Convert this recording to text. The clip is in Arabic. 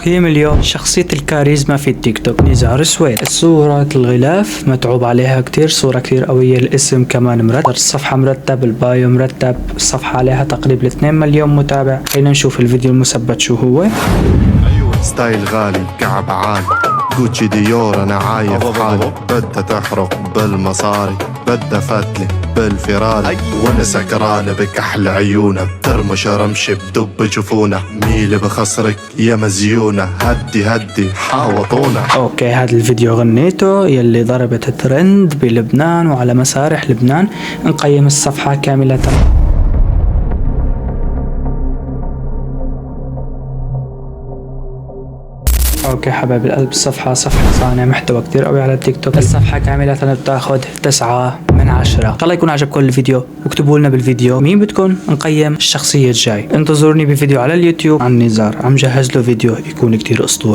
تقييم اليوم: شخصية الكاريزما في التيك توك نزار سويد. الصورة الغلاف متعوب عليها كتير، صورة كتير قوية، الاسم كمان مرتب، الصفحة مرتب، البايو مرتب، الصفحة عليها تقريبا 2 مليون متابع. خلينا نشوف الفيديو المثبت شو هو. ستايل غالي، كعب عالي، جوتشي ديور، انا عايف حالي، بدها تحرق بالمصاري، بدها فتلة بالفراري، وانا سكرانة بكحل عيونها، بترمش رمش بدب جفونها، ميلي بخسرك يا مزيونة، هدي حاوطونا. اوكي، هذا الفيديو غنيته يلي ضربت ترند بلبنان وعلى مسارح لبنان. نقيم الصفحة كاملة. اوكي حبايب القلب، الصفحة صفحة صانع محتوى كتير قوي على التيك توك. الصفحة كاملة بتاخد 9 من 10. ان شاء الله يكون عجبكم الفيديو، واكتبوا لنا بالفيديو مين بدكم نقيم الشخصية الجاي. انتظروني بفيديو على اليوتيوب عن نزار، عم جهز له فيديو يكون كتير اسطوري.